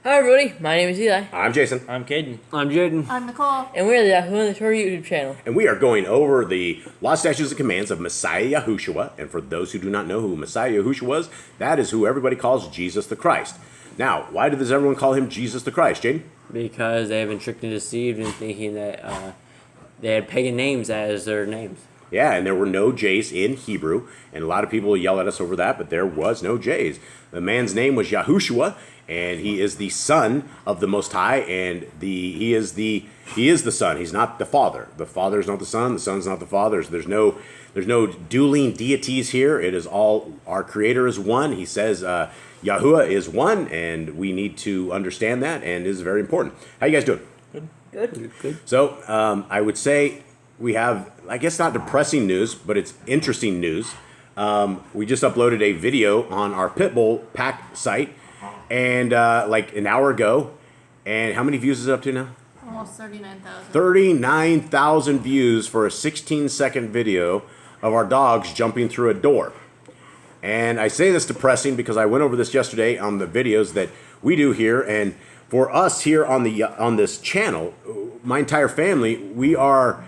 Hi everybody, my name is Eli. I'm Jason. I'm Caden. I'm Jaden. I'm Nicole. And we're the Yahushua and the Torah YouTube channel. And we are going over the law, statutes, and commands of Messiah Yahushua. And for those who do not know who Messiah Yahushua was, that is who everybody calls Jesus the Christ. Now, why does everyone call him Jesus the Christ, Jaden? Because they have been tricked and deceived in thinking that they had pagan names as their names. Yeah, and there were no J's in Hebrew, and a lot of people yell at us over that, but there was no J's. The man's name was Yahushua, and he is the son of the Most High, and he is the son. He's not the father. The father is not the son. The son's not the father. There's no dueling deities here. It is all, our Creator is one. He says Yahuwah is one, and we need to understand that, and it is very important. How you guys doing? Good. So I would say we have, I guess, not depressing news, but it's interesting news. We just uploaded a video on our Pitbull pack site, and like an hour ago. And how many views is it up to now? Almost 39,000. 39,000 views for a 16-second video of our dogs jumping through a door. And I say this depressing because I went over this yesterday on the videos that we do here, and for us here on this channel, my entire family, we are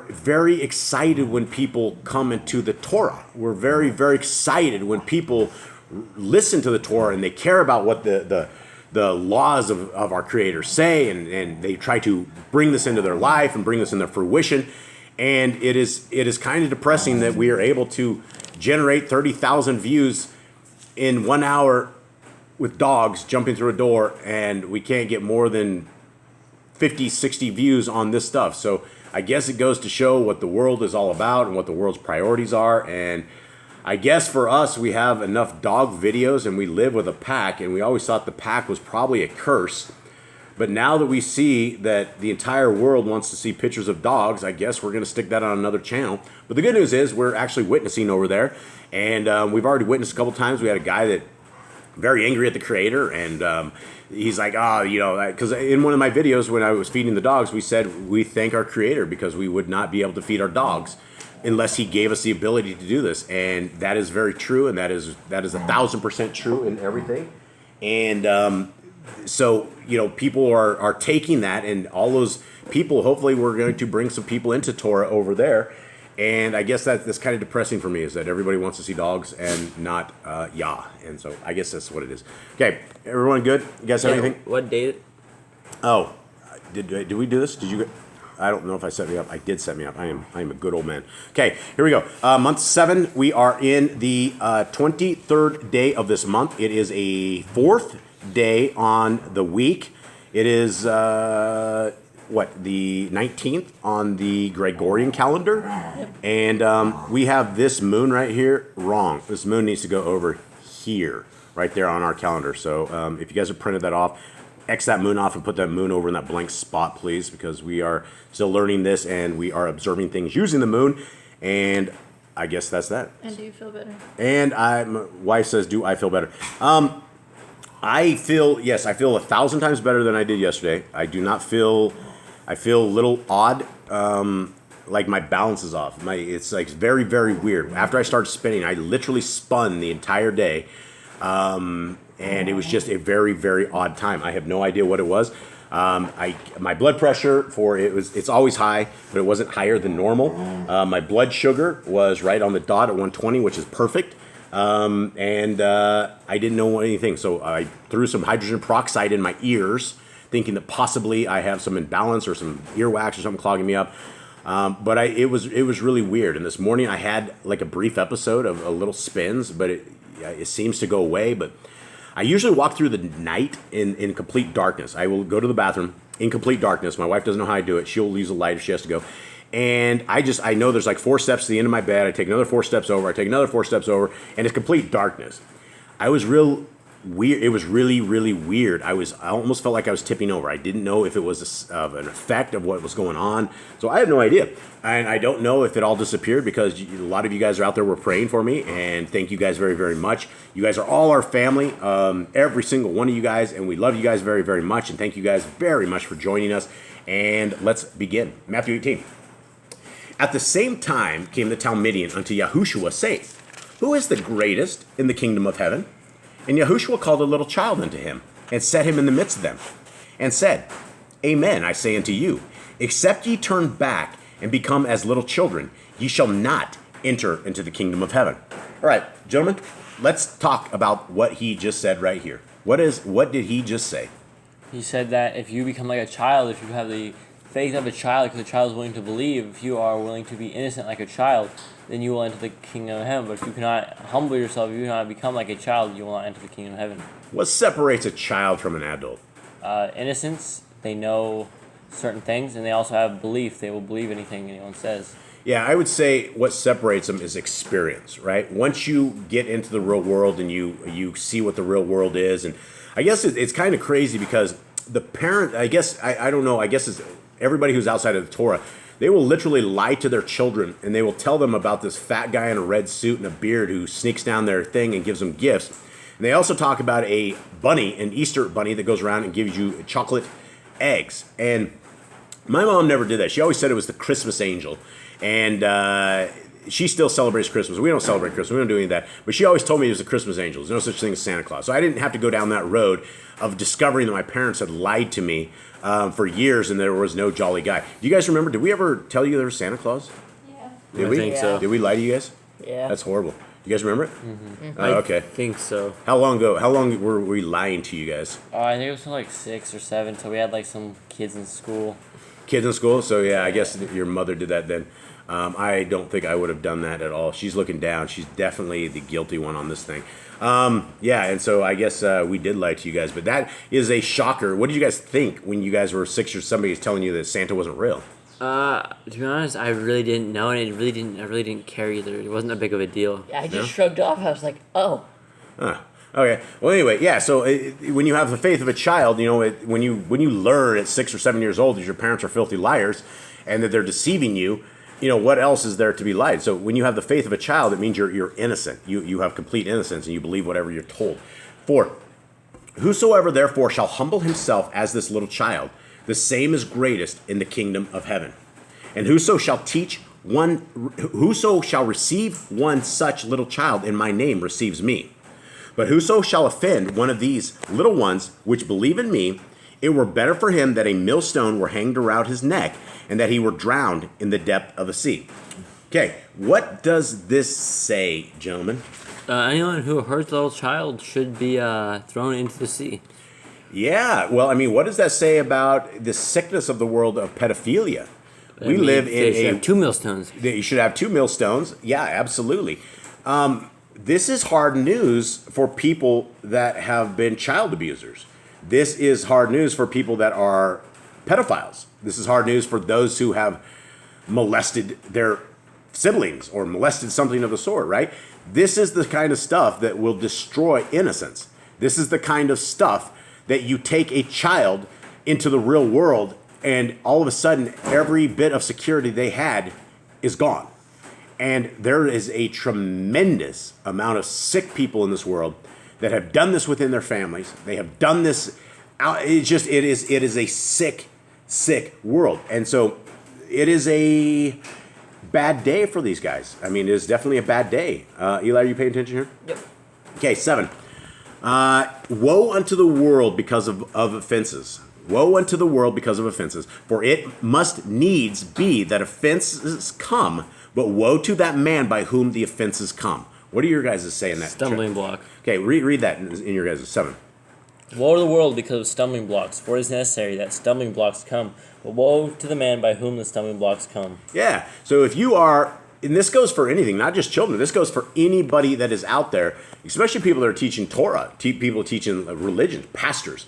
very excited when people come into the Torah. We're very, very excited when people listen to the Torah and they care about what the laws of our Creator say, and they try to bring this into their life and bring this into fruition. And it is kind of depressing that we are able to generate 30,000 views in 1 hour with dogs jumping through a door, and we can't get more than 50, 60 views on this stuff. So I guess it goes to show what the world is all about and what the world's priorities are. And I guess for us, we have enough dog videos, and we live with a pack, and we always thought the pack was probably a curse. But now that we see that the entire world wants to see pictures of dogs, I guess we're going to stick that on another channel. But the good news is we're actually witnessing over there, and we've already witnessed a couple times. We had a guy that very angry at the Creator, and he's like, because in one of my videos when I was feeding the dogs, we said we thank our Creator because we would not be able to feed our dogs unless he gave us the ability to do this. And that is very true, and that is 1,000% true in everything. And so people are taking that, and all those people, hopefully we're going to bring some people into Torah over there. And I guess that's kind of depressing for me, is that everybody wants to see dogs and not Yah. And so I guess that's what it is. Okay, everyone good? You guys have anything? What date? Oh, did we do this? Did you? I don't know if I set me up. I did set me up. I am a good old man. Okay, here we go. Month 7. We are in the 23rd day of this month. It is a 4th day on the week. It is the 19th on the Gregorian calendar. And we have this moon right here wrong. This moon needs to go over here, right there on our calendar. So if you guys have printed that off, X that moon off and put that moon over in that blank spot, please, because we are still learning this and we are observing things using the moon. And I guess that's that. And do you feel better? And my wife says, do I feel better? I feel 1,000 times better than I did yesterday. I feel a little odd, like my balance is off. It's like very, very weird. After I started spinning, I literally spun the entire day. And it was just a very, very odd time. I have no idea what it was. My blood pressure it's always high, but it wasn't higher than normal. My blood sugar was right on the dot at 120, which is perfect. And I didn't know anything. So I threw some hydrogen peroxide in my ears, thinking that possibly I have some imbalance or some earwax or something clogging me up. But it was really weird. And this morning I had like a brief episode of a little spins, but it seems to go away. But I usually walk through the night in complete darkness. I will go to the bathroom in complete darkness. My wife doesn't know how I do it. She'll use a light if she has to go. And I know there's like 4 steps to the end of my bed. I take another 4 steps over. I take another 4 steps over, and it's complete darkness. I was real weird. It was really, really weird. I almost felt like I was tipping over. I didn't know if it was an effect of what was going on. So I have no idea. And I don't know if it all disappeared, because a lot of you guys are out there were praying for me, and thank you guys very, very much. You guys are all our family, every single one of you guys, and we love you guys very, very much, and thank you guys very much for joining us. And let's begin. Matthew 18. At the same time came the Talmudian unto Yahushua, saying, Who is the greatest in the kingdom of heaven? And Yahushua called a little child unto him, and set him in the midst of them, and said, Amen, I say unto you, except ye turn back and become as little children, ye shall not enter into the kingdom of heaven. All right, gentlemen, let's talk about what he just said right here. What did he just say? He said that if you become like a child, if you have the faith of a child, because a child is willing to believe, if you are willing to be innocent like a child, then you will enter the kingdom of heaven. But if you cannot humble yourself, if you cannot become like a child, you will not enter the kingdom of heaven. What separates a child from an adult? Innocence, they know certain things, and they also have belief. They will believe anything anyone says. Yeah, I would say what separates them is experience, right? Once you get into the real world and you see what the real world is, and I guess it's kind of crazy because the parent, I don't know, I guess it's everybody who's outside of the Torah, they will literally lie to their children and they will tell them about this fat guy in a red suit and a beard who sneaks down their thing and gives them gifts. And they also talk about a bunny, an Easter bunny that goes around and gives you chocolate eggs. And my mom never did that. She always said it was the Christmas angel. And she still celebrates Christmas. We don't celebrate Christmas. We don't do any of that. But she always told me it was the Christmas angels. There's no such thing as Santa Claus. So I didn't have to go down that road of discovering that my parents had lied to me for years and there was no jolly guy. Do you guys remember? Did we ever tell you there was Santa Claus? Yeah. Did I we? think so. Did we lie to you guys? Yeah. That's horrible. You guys remember it? Mm-hmm. Okay. I think so. How long ago? How long were we lying to you guys? I think it was like 6 or 7, so we had like some kids in school. Kids in school? So yeah, I guess your mother did that then. I don't think I would have done that at all. She's looking down. She's definitely the guilty one on this thing. Yeah, and so I guess we did lie to you guys, but that is a shocker. What did you guys think when you guys were 6 or somebody was telling you that Santa wasn't real? To be honest, I really didn't know, and I really didn't care either. It wasn't that big of a deal. Yeah, I just shrugged off. I was like, oh. Okay. Well, anyway, yeah. So when you have the faith of a child, you know, when you learn at 6 or 7 years old that your parents are filthy liars and that they're deceiving you, you know, what else is there to be lied? So when you have the faith of a child, it means you're innocent. You have complete innocence and you believe whatever you're told. 4, whosoever therefore shall humble himself as this little child, the same is greatest in the kingdom of heaven. And whoso shall receive one such little child in my name receives me. But whoso shall offend one of these little ones which believe in me, it were better for him that a millstone were hanged around his neck and that he were drowned in the depth of the sea. Okay, what does this say, gentlemen? Anyone who hurts a little child should be thrown into the sea. Yeah, well, I mean, what does that say about the sickness of the world of pedophilia? We live in they should have 2 millstones. You should have 2 millstones. Yeah, absolutely. This is hard news for people that have been child abusers. This is hard news for people that are pedophiles. This is hard news for those who have molested their siblings or molested something of the sort, right? This is the kind of stuff that will destroy innocence. This is the kind of stuff that you take a child into the real world and all of a sudden every bit of security they had is gone. And there is a tremendous amount of sick people in this world that have done this within their families. They have done this. It is a sick world. And so it is a bad day for these guys. I mean, it is definitely a bad day. Eli, are you paying attention here? Yep. Okay, 7. Woe unto the world because of offenses. Woe unto the world because of offenses. For it must needs be that offenses come, but woe to that man by whom the offenses come. What are your guys saying that? Stumbling block. Okay, read that in your guys' 7. Woe to the world because of stumbling blocks, for it is necessary that stumbling blocks come, but woe to the man by whom the stumbling blocks come. Yeah, so if you are, and this goes for anything, not just children, this goes for anybody that is out there, especially people that are teaching Torah, people teaching religion, pastors.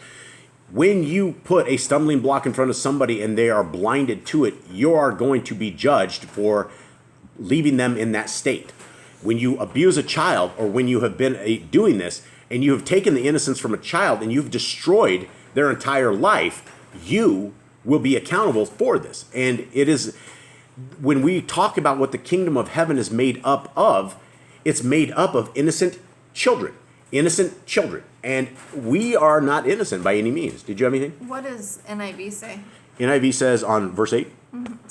When you put a stumbling block in front of somebody and they are blinded to it, you are going to be judged for leaving them in that state. When you abuse a child or when you have been doing this and you have taken the innocence from a child and you've destroyed their entire life, you will be accountable for this. And it is, when we talk about what the kingdom of heaven is made up of, it's made up of innocent children. Innocent children. And we are not innocent by any means. Did you have anything? What does NIV say? NIV says on verse 8?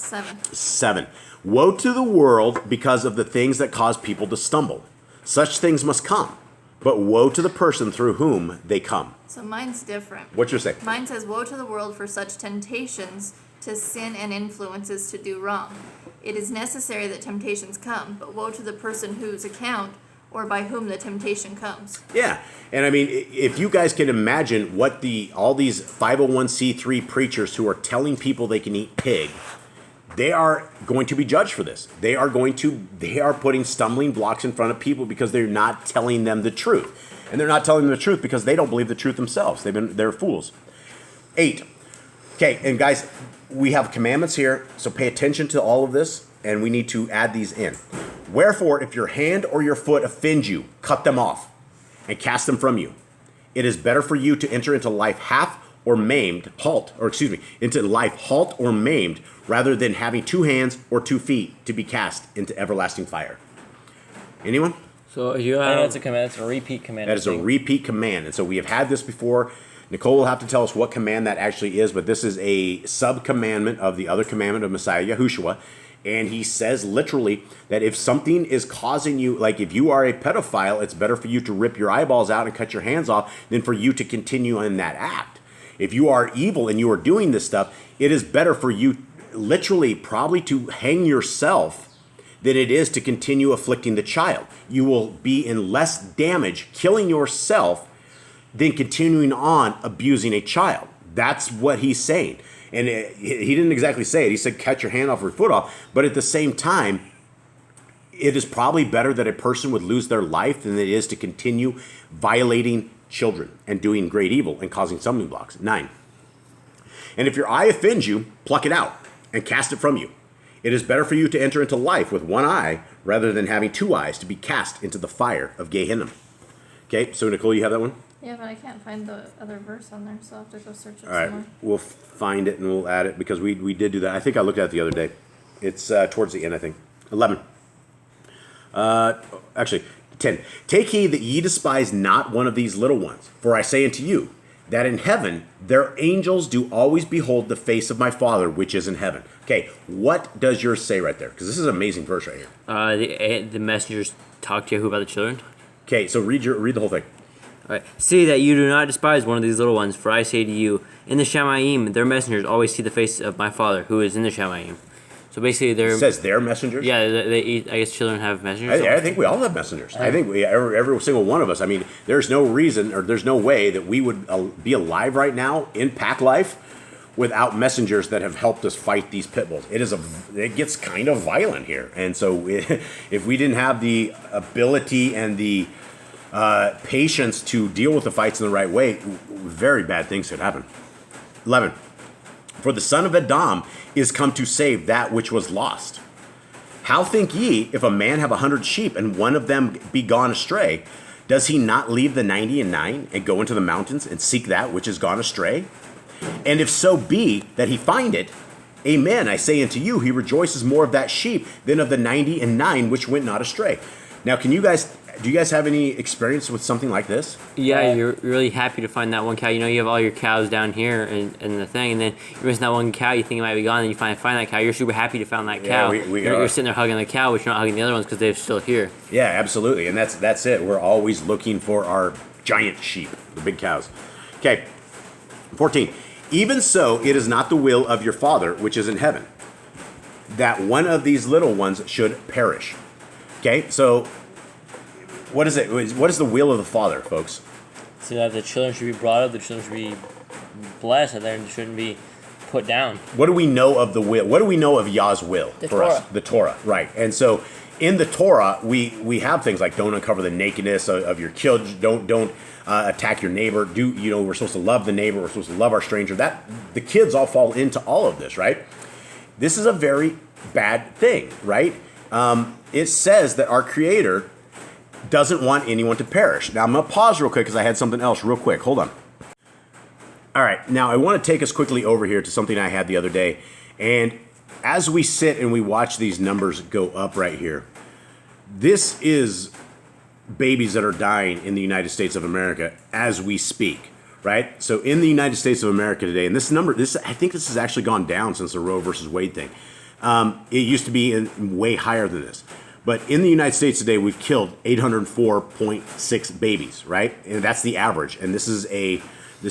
7. Woe to the world because of the things that cause people to stumble. Such things must come, but woe to the person through whom they come. So mine's different. What's your say? Mine says, woe to the world for such temptations to sin and influences to do wrong. It is necessary that temptations come, but woe to the person whose account or by whom the temptation comes. Yeah, and I mean, if you guys can imagine what all these 501c3 preachers who are telling people they can eat pig, they are going to be judged for this. They are putting stumbling blocks in front of people because they're not telling them the truth. And they're not telling them the truth because they don't believe the truth themselves. They're fools. 8. Okay, and guys, we have commandments here, so pay attention to all of this, and we need to add these in. Wherefore, if your hand or your foot offend you, cut them off and cast them from you. It is better for you to enter into life halt or maimed, rather than having 2 hands or 2 feet to be cast into everlasting fire. Anyone? So you have... that's a command. It's a repeat command. That is a repeat command. And so we have had this before. Nicole will have to tell us what command that actually is, but this is a sub-commandment of the other commandment of Messiah Yahushua. And he says literally that if something is causing you, like if you are a pedophile, it's better for you to rip your eyeballs out and cut your hands off than for you to continue in that act. If you are evil and you are doing this stuff, it is better for you literally probably to hang yourself than it is to continue afflicting the child. You will be in less damage killing yourself than continuing on abusing a child. That's what he's saying. And he didn't exactly say it. He said, cut your hand off or your foot off. But at the same time, it is probably better that a person would lose their life than it is to continue violating children and doing great evil and causing stumbling blocks. 9. And if your eye offends you, pluck it out and cast it from you. It is better for you to enter into life with 1 eye rather than having 2 eyes to be cast into the fire of Gehenna. Okay, so Nicole, you have that one? Yeah, but I can't find the other verse on there, so I'll have to go search it All right, somewhere. we'll find it and we'll add it because we did do that. I think I looked at it the other day. It's towards the end, I think. 11. Actually, 10. Take heed that ye despise not one of these little ones. For I say unto you, that in heaven their angels do always behold the face of my Father which is in heaven. Okay, what does yours say right there? Because this is an amazing verse right here. The messengers talk to Yahuwah about the children. Okay, so read the whole thing. All right. See that you do not despise one of these little ones, for I say to you, in the Shamayim, their messengers always see the face of my Father, who is in the Shamayim. So basically, they're... It says their messengers? Yeah, I guess children have messengers. I think we all have messengers. I think every single one of us. I mean, there's no reason or there's no way that we would be alive right now in pack life without messengers that have helped us fight these pit bulls. It gets kind of violent here. And so if we didn't have the ability and the patience to deal with the fights in the right way, very bad things could happen. 11. For the son of Adam is come to save that which was lost. How think ye, if a man have 100 sheep, and one of them be gone astray, does he not leave the 99 and go into the mountains and seek that which is gone astray? And if so be that he find it, amen, I say unto you, he rejoices more of that sheep than of the 99 which went not astray. Now, do you guys have any experience with something like this? Yeah, you're really happy to find that one cow. You know, you have all your cows down here and the thing, and then you're missing that one cow. You think it might be gone, and you find that cow. You're super happy to find that cow. You're sitting there hugging the cow, but you're not hugging the other ones because they're still here. Yeah, absolutely, and that's it. We're always looking for our giant sheep, the big cows. Okay, 14. Even so, it is not the will of your Father which is in heaven, that one of these little ones should perish. Okay, so what is it? What is the will of the Father, folks? So that the children should be brought up, the children should be blessed, and they shouldn't be put down. What do we know of the will? What do we know of Yah's will for Torah. us? The Torah, right? And so in the Torah, we have things like don't uncover the nakedness of your children, don't attack your neighbor. We're supposed to love the neighbor. We're supposed to love our stranger. That the kids all fall into all of this, right? This is a very bad thing, right? It says that our Creator doesn't want anyone to perish. Now, I'm going to pause real quick because I had something else real quick. Hold on. All right. Now, I want to take us quickly over here to something I had the other day. And as we sit and we watch these numbers go up right here, this is babies that are dying in the United States of America as we speak, right? So in the United States of America today, and I think this has actually gone down since the Roe versus Wade thing. It used to be way higher than this. But in the United States today, we've killed 804.6 babies, right? And that's the average. And this is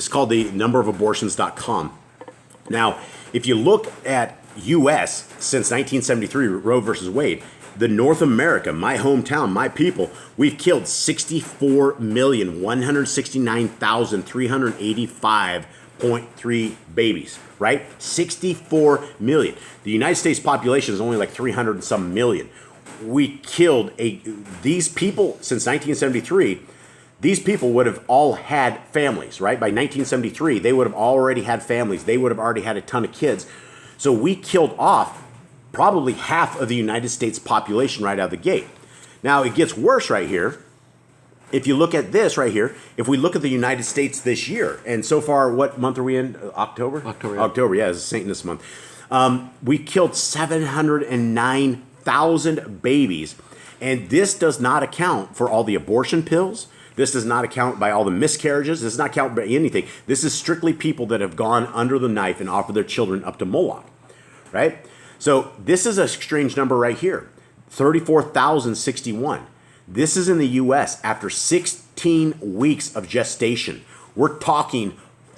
called the numberofabortions.com. Now, if you look at U.S. since 1973, Roe versus Wade, the North America, my hometown, my people, we've killed 64,169,385.3 babies, right? 64 million. The United States population is only like 300 and some million. We killed these people since 1973. These people would have all had families, right? By 1973, they would have already had families. They would have already had a ton of kids. So we killed off probably half of the United States population right out of the gate. Now, it gets worse right here. If you look at this right here, if we look at the United States this year, and so far, what month are we in? October? October. October, yeah, it's Saint this month. We killed 709,000 babies, and this does not account for all the abortion pills. This does not account by all the miscarriages. This does not count by anything. This is strictly people that have gone under the knife and offered their children up to Moloch, right? So this is a strange number right here, 34,061. This is in the U.S. after 16 weeks of gestation. We're talking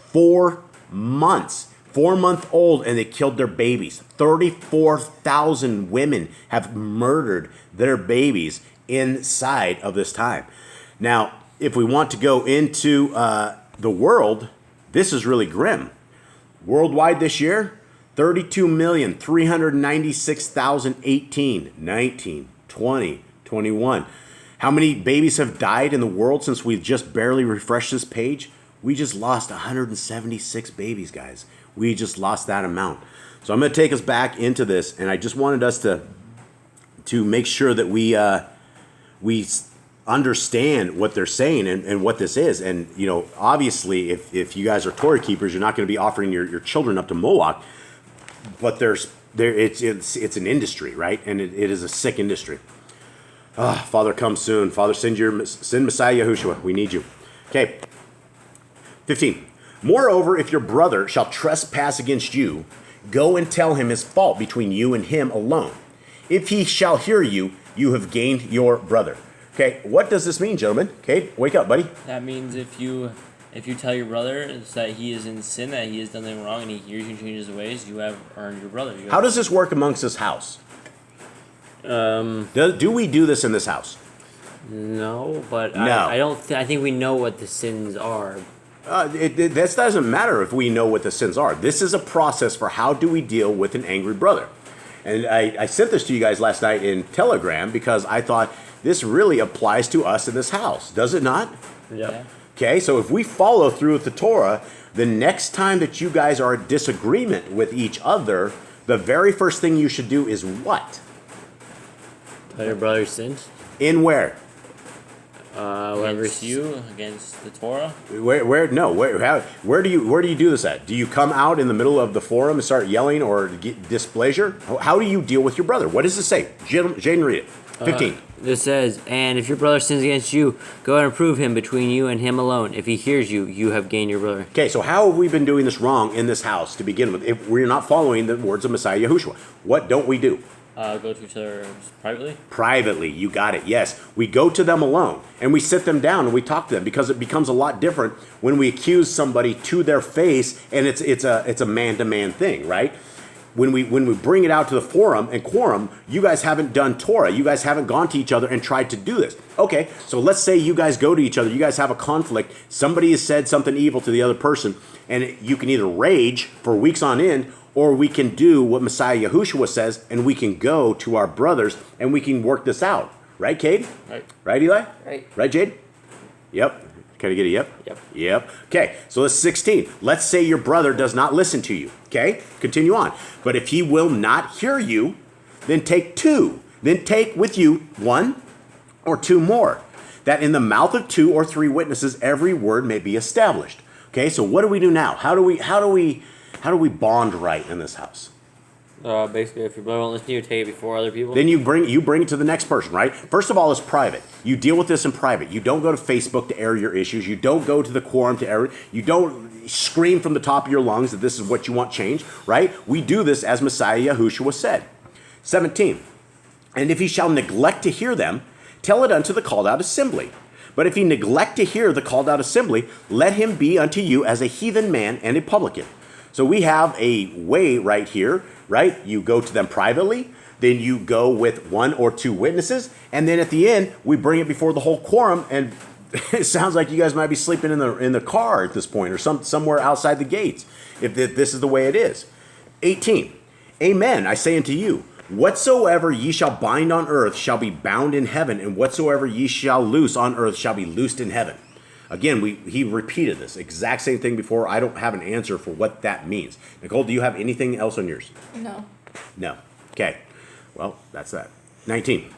4 months, 4-month-old, and they killed their babies. 34,000 women have murdered their babies inside of this time. Now, if we want to go into the world, this is really grim. Worldwide this year, 32,396,018, 19, 20, 21. How many babies have died in the world since we've just barely refreshed this page? We just lost 176 babies, guys. We just lost that amount. So I'm going to take us back into this, and I just wanted us to make sure that we understand what they're saying and what this is. And, you know, obviously, if you guys are Torah keepers, you're not going to be offering your children up to Moloch. But it's an industry, right? And it is a sick industry. Father, come soon. Father, send Messiah Yahushua. We need you. Okay. 15. Moreover, if your brother shall trespass against you, go and tell him his fault between you and him alone. If he shall hear you, you have gained your brother. Okay, what does this mean, gentlemen? Okay, wake up, buddy. That means if you tell your brother that he is in sin, that he has done something wrong, and he hears you and changes his ways, you have earned your brother. How does this work amongst this house? Do we do this in this house? No, but No. I don't. I think we know what the sins are. This doesn't matter if we know what the sins are. This is a process for how do we deal with an angry brother. And I sent this to you guys last night in Telegram because I thought this really applies to us in this house. Does it not? Yeah. Okay, so if we follow through with the Torah, the next time that you guys are in disagreement with each other, the very first thing you should do is what? Tell your brother sins. In where? Against you, against the Torah. Where do you do this at? Do you come out in the middle of the forum and start yelling or get displeasure? How do you deal with your brother? What does it say? Jane, read it. 15. This says, and if your brother sins against you, go and prove him between you and him alone. If he hears you, you have gained your brother. Okay, so how have we been doing this wrong in this house to begin with? If we're not following the words of Messiah Yahushua, what don't we do? Go to each other privately? Privately, you got it, yes. We go to them alone, and we sit them down, and we talk to them, because it becomes a lot different when we accuse somebody to their face, and it's a man-to-man thing, right? When we bring it out to the forum and quorum, you guys haven't done Torah. You guys haven't gone to each other and tried to do this. Okay, so let's say you guys go to each other. You guys have a conflict. Somebody has said something evil to the other person, and you can either rage for weeks on end, or we can do what Messiah Yahushua says, and we can go to our brothers, and we can work this out. Right, Cade? Right. Right, Eli? Right. Right, Jade? Yep. Can I get a yep? Yep. Yep. Okay, so that's 16. Let's say your brother does not listen to you. Okay, continue on. But if he will not hear you, then take 2. Then take with you 1 or 2 more, that in the mouth of 2 or 3 witnesses every word may be established. Okay, so what do we do now? How do we bond right in this house? Basically, if your brother won't listen to you, take it before other people. Then you bring it to the next person, right? First of all, it's private. You deal with this in private. You don't go to Facebook to air your issues. You don't go to the quorum to air it. You don't scream from the top of your lungs that this is what you want changed, right? We do this as Messiah Yahushua said. 17. And if he shall neglect to hear them, tell it unto the called out assembly. But if he neglect to hear the called out assembly, let him be unto you as a heathen man and a publican. So we have a way right here, right? You go to them privately, then you go with 1 or 2 witnesses, and then at the end, we bring it before the whole quorum, and it sounds like you guys might be sleeping in the car at this point, or somewhere outside the gates, if this is the way it is. 18, amen, I say unto you, whatsoever ye shall bind on earth shall be bound in heaven, and whatsoever ye shall loose on earth shall be loosed in heaven. Again, he repeated this exact same thing before. I don't have an answer for what that means. Nicole, do you have anything else on yours? No. No. Okay. Well, that's that. 19.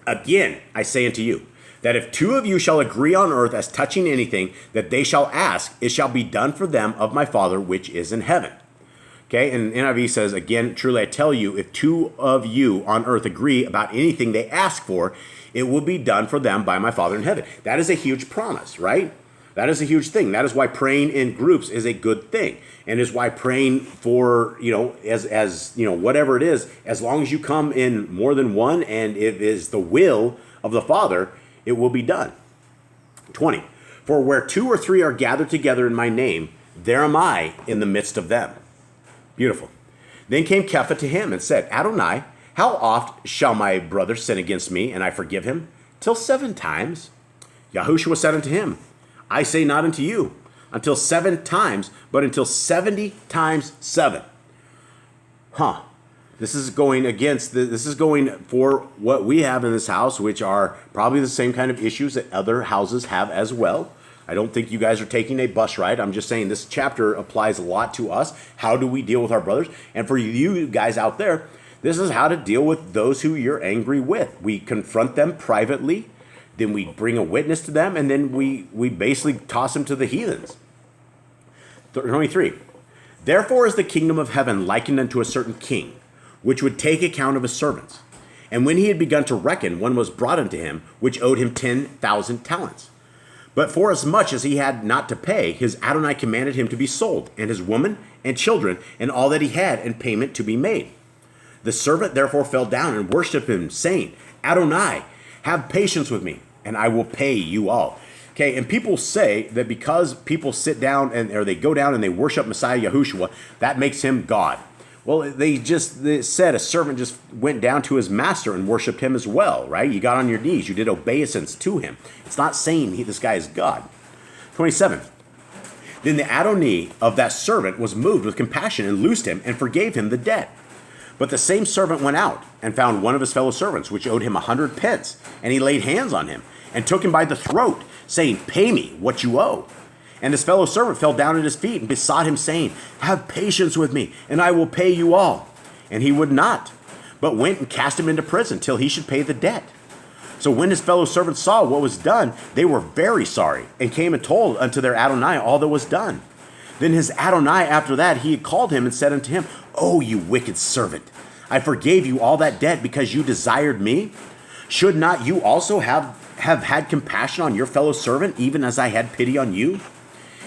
Again, I say unto you, that if 2 of you shall agree on earth as touching anything that they shall ask, it shall be done for them of my Father which is in heaven. Okay, and NIV says, again, truly I tell you, if 2 of you on earth agree about anything they ask for, it will be done for them by my Father in heaven. That is a huge promise, right? That is a huge thing. That is why praying in groups is a good thing. And is why praying for, as whatever it is, as long as you come in more than one and it is the will of the Father, it will be done. 20. For where 2 or 3 are gathered together in my name, there am I in the midst of them. Beautiful. Then came Kepha to him and said, Adonai, how oft shall my brother sin against me, and I forgive him? Till 7 times. Yahushua said unto him, I say not unto you, until 7 times, but until 70 times 7. This is going for what we have in this house, which are probably the same kind of issues that other houses have as well. I don't think you guys are taking a bus ride. I'm just saying this chapter applies a lot to us. How do we deal with our brothers? And for you guys out there, this is how to deal with those who you're angry with. We confront them privately, then we bring a witness to them, and then we basically toss them to the heathens. 23. Therefore is the kingdom of heaven likened unto a certain king, which would take account of his servants. And when he had begun to reckon, one was brought unto him, which owed him 10,000 talents. But forasmuch as he had not to pay, his Adonai commanded him to be sold, and his woman and children, and all that he had, and payment to be made. The servant therefore fell down and worshipped him, saying, Adonai, have patience with me, and I will pay you all. Okay, and people say that because people sit down or they go down and they worship Messiah Yahushua, that makes him God. Well, they said a servant just went down to his master and worshipped him as well, right? You got on your knees. You did obeisance to him. It's not saying this guy is God. 27. Then the Adonai of that servant was moved with compassion and loosed him and forgave him the debt. But the same servant went out and found one of his fellow servants, which owed him 100 pence. And he laid hands on him and took him by the throat, saying, Pay me what you owe. And his fellow servant fell down at his feet and besought him, saying, Have patience with me, and I will pay you all. And he would not, but went and cast him into prison till he should pay the debt. So when his fellow servants saw what was done, they were very sorry, and came and told unto their Adonai all that was done. Then his Adonai after that, he had called him and said unto him, O you wicked servant, I forgave you all that debt because you desired me. Should not you also have had compassion on your fellow servant, even as I had pity on you?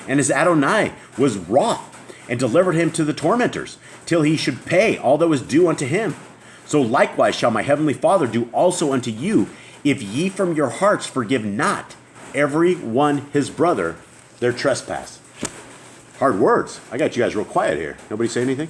And his Adonai was wroth, and delivered him to the tormentors, till he should pay all that was due unto him. So likewise shall my heavenly Father do also unto you, if ye from your hearts forgive not every one his brother their trespass. Hard words. I got you guys real quiet here. Nobody say anything?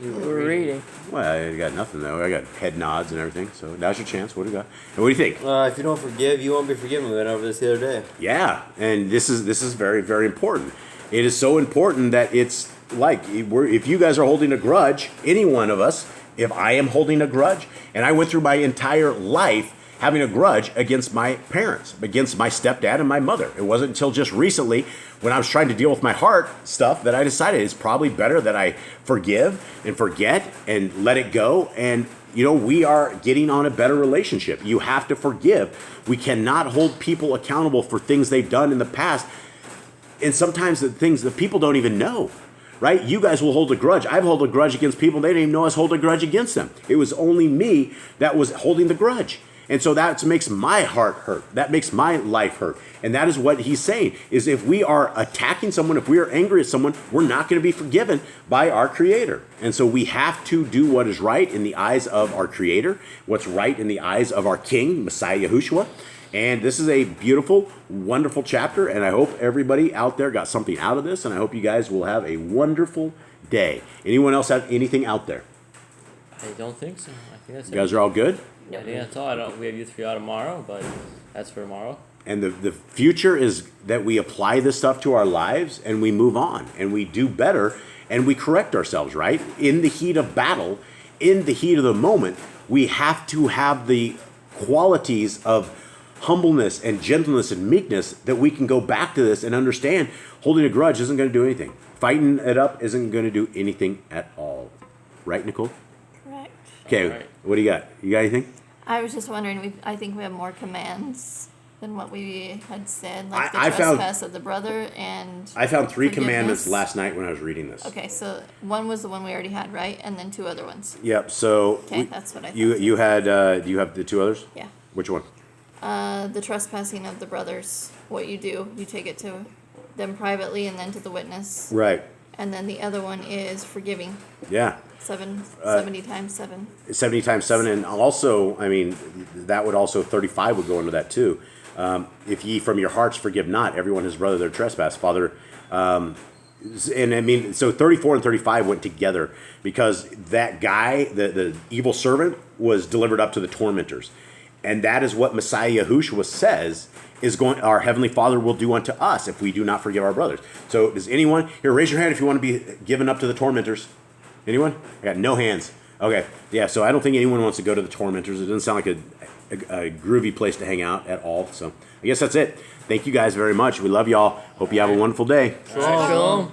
We're reading. Well, I got nothing though. I got head nods and everything. So now's your chance. What do you got? And what do you think? If you don't forgive, you won't be forgiven. We went over this the other day. Yeah, and this is very, very important. It is so important that it's like if you guys are holding a grudge, any one of us, if I am holding a grudge, and I went through my entire life having a grudge against my parents, against my stepdad and my mother. It wasn't until just recently when I was trying to deal with my heart stuff that I decided it's probably better that I forgive and forget and let it go. And, we are getting on a better relationship. You have to forgive. We cannot hold people accountable for things they've done in the past. And sometimes the things that people don't even know, right? You guys will hold a grudge. I've held a grudge against people. They didn't even know I was holding a grudge against them. It was only me that was holding the grudge. And so that makes my heart hurt. That makes my life hurt. And that is what he's saying, is if we are attacking someone, if we are angry at someone, we're not going to be forgiven by our Creator. And so we have to do what is right in the eyes of our Creator, what's right in the eyes of our King, Messiah Yahushua. And this is a beautiful, wonderful chapter, and I hope everybody out there got something out of this, and I hope you guys will have a wonderful day. Anyone else have anything out there? I don't think so. I think that's You guys are all good? I think that's all. We have Youth for Yah tomorrow, but that's for tomorrow. And the future is that we apply this stuff to our lives, and we move on, and we do better, and we correct ourselves, right? In the heat of battle, in the heat of the moment, we have to have the qualities of humbleness and gentleness and meekness that we can go back to this and understand holding a grudge isn't going to do anything. Fighting it up isn't going to do anything at all. Right, Nicole? Correct. Okay, All right. What do you got? You got anything? I was just wondering, I think we have more commands than what we had said, like the I found- trespass of the brother and I found 3 forgiveness. commandments last night when I was reading this. Okay, so one was the one we already had, right? And then 2 other ones. Yep, so Okay, that's what I thought. you had, do you have the 2 others? Yeah. Which one? The trespassing of the brothers, what you do, you take it to them privately and then to the witness. Right, And then the other one is forgiving. yeah. 70 times 7. 70 times 7, and also, I mean, that would also, 35 would go into that too. If ye from your hearts forgive not everyone his brother their trespass, Father. And I mean, so 34 and 35 went together because that guy, the evil servant, was delivered up to the tormentors. And that is what Messiah Yahushua says is going, our Heavenly Father will do unto us if we do not forgive our brothers. So does anyone, here, raise your hand if you want to be given up to the tormentors. Anyone? I got no hands. Okay, yeah, so I don't think anyone wants to go to the tormentors. It doesn't sound like a groovy place to hang out at all. So I guess that's it. Thank you guys very much. We love y'all. Hope you have a wonderful day. Shalom.